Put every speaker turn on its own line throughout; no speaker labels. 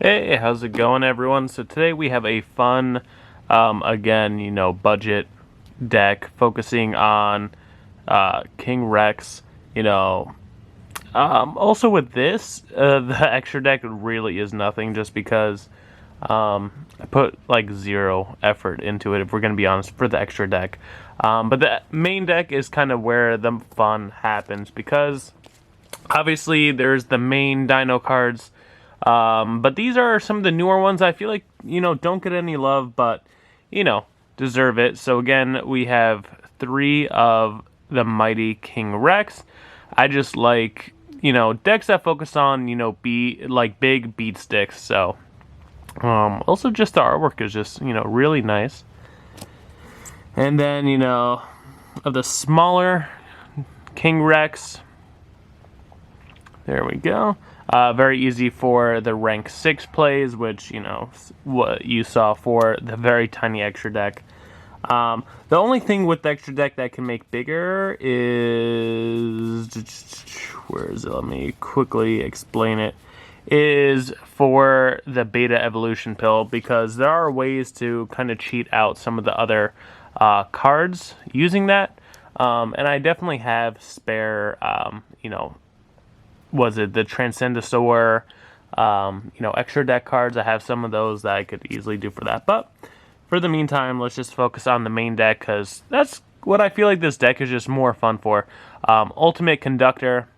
Hey, how's it going, everyone? So today we have a fun, again, budget deck focusing on King Rex. You know, also with this, the extra deck really is nothing, just because I put like zero effort into it. If we're gonna be honest, for the extra deck, but the main deck is kind of where the fun happens because obviously there's the main Dino cards. But these are some of the newer ones I feel like, don't get any love, but, you know, deserve it. So again, we have three of the mighty King Rex. I just like, decks that focus on, big beat sticks. So, also just the artwork is just, really nice. And then, of the smaller King Rex, there we go. Very easy for the rank 6 plays, which, what you saw for the very tiny extra deck. The only thing with the extra deck that can make bigger is... Where is it? Let me quickly explain it. Is for the beta evolution pill, because there are ways to kind of cheat out some of the other cards using that. And I definitely have spare, was it the Transcendosaur, extra deck cards. I have some of those that I could easily do for that. But for the meantime, let's just focus on the main deck, because that's what I feel like this deck is just more fun for. Ultimate Conductor.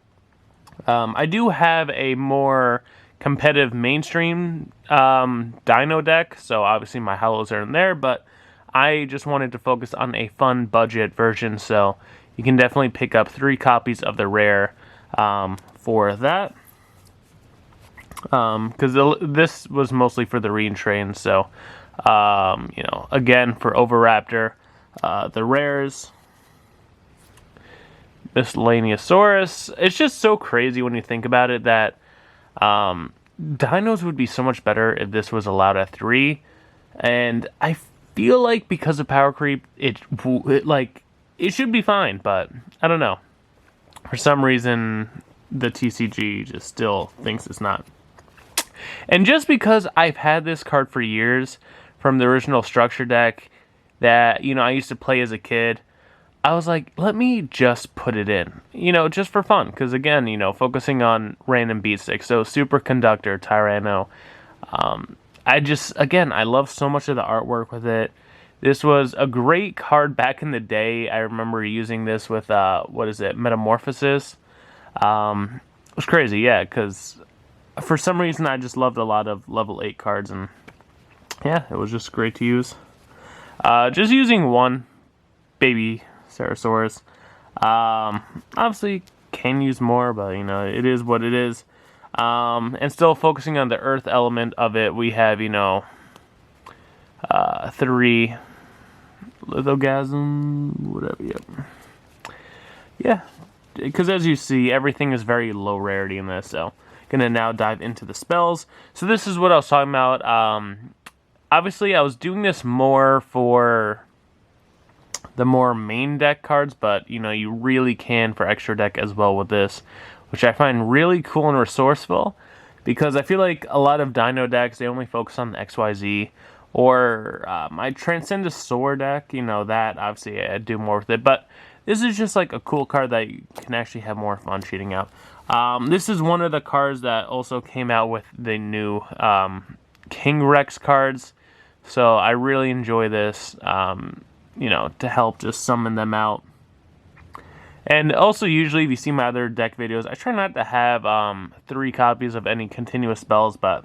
I do have a more competitive mainstream Dino deck, so obviously my Hollows are in there, but I just wanted to focus on a fun budget version, so you can definitely pick up 3 copies of the rare for that. Because this was mostly for the Reentrain, so, again, for Oviraptor, the rares, Miscellaneousaurus. It's just so crazy when you think about it that Dinos would be so much better if this was allowed at 3, and I feel like because of power creep, it should be fine, but I don't know. For some reason, the TCG just still thinks it's not. And just because I've had this card for years from the original structure deck that, I used to play as a kid, I was like, let me just put it in, just for fun. Because again, focusing on random beat sticks. So Superconductor, Tyranno. I love so much of the artwork with it. This was a great card back in the day. I remember using this with, Metamorphosis. It was crazy, yeah, because for some reason I just loved a lot of level 8 cards, and yeah, it was just great to use. Just using one baby Ceratosaurus. Obviously can use more, but it is what it is. And still focusing on the earth element of it, we have, 3 Lithogasm, whatever, yep. Yeah, because as you see, everything is very low rarity in this, so gonna now dive into the spells. So this is what I was talking about. Obviously, I was doing this more for the more main deck cards, but, you really can for extra deck as well with this, which I find really cool and resourceful, because I feel like a lot of Dino decks, they only focus on the XYZ, or my Transcendosaur deck, that obviously I do more with it, but this is just like a cool card that you can actually have more fun cheating out. This is one of the cards that also came out with the new King Rex cards, so I really enjoy this, to help just summon them out. And also, usually, if you see my other deck videos, I try not to have 3 copies of any continuous spells, but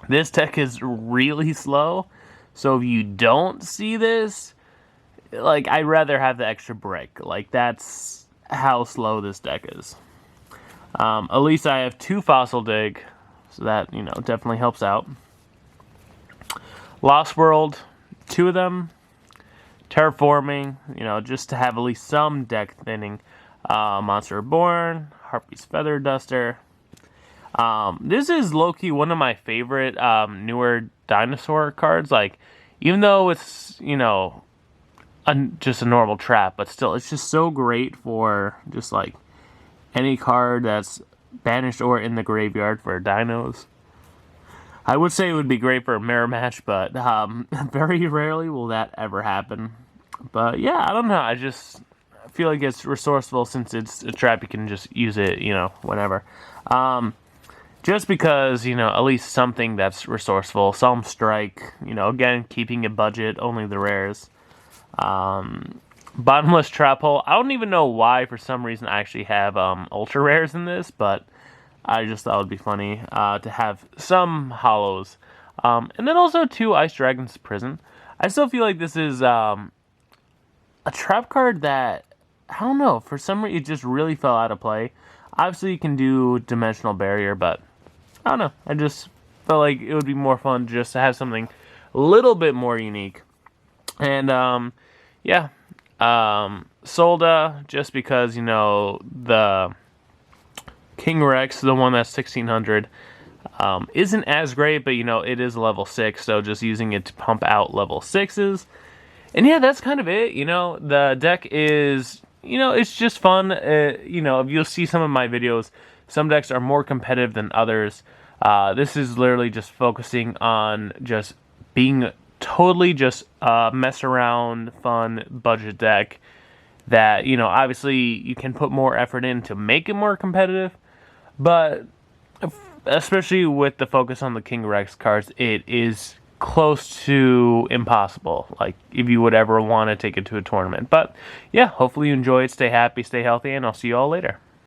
this deck is really slow, so if you don't see this, I'd rather have the extra brick. That's how slow this deck is. At least I have 2 Fossil Dig, so that, definitely helps out. Lost World, 2 of them. Terraforming, just to have at least some deck thinning. Monster Reborn, Harpy's Feather Duster. This is low-key one of my favorite newer dinosaur cards. Even though it's, just a normal trap, but still, it's just so great for just any card that's banished or in the graveyard for dinos. I would say it would be great for a mirror match, but very rarely will that ever happen. But yeah, I don't know. I just feel like it's resourceful since it's a trap. You can just use it, whenever. Just because, at least something that's resourceful. Solemn Strike, again, keeping a budget, only the rares. Bottomless Trap Hole. I don't even know why, for some reason, I actually have ultra rares in this, but I just thought it would be funny to have some hollows. And then also 2 Ice Dragon's Prison. I still feel like this is a trap card that, I don't know, for some reason it just really fell out of play. Obviously you can do Dimensional Barrier, but I don't know. I just felt like it would be more fun just to have something a little bit more unique. And yeah, Solda, just because, the King Rex, the one that's 1600, isn't as great, but it is level 6, so just using it to pump out level 6s. And yeah, that's kind of it. The deck is, it's just fun. If you'll see some of my videos, some decks are more competitive than others. This is literally just focusing on just being totally just mess around, fun budget deck that, obviously you can put more effort in to make it more competitive, but especially with the focus on the King Rex cards, it is close to impossible, like if you would ever want to take it to a tournament. But yeah, hopefully you enjoy it, stay happy, stay healthy, and I'll see you all later.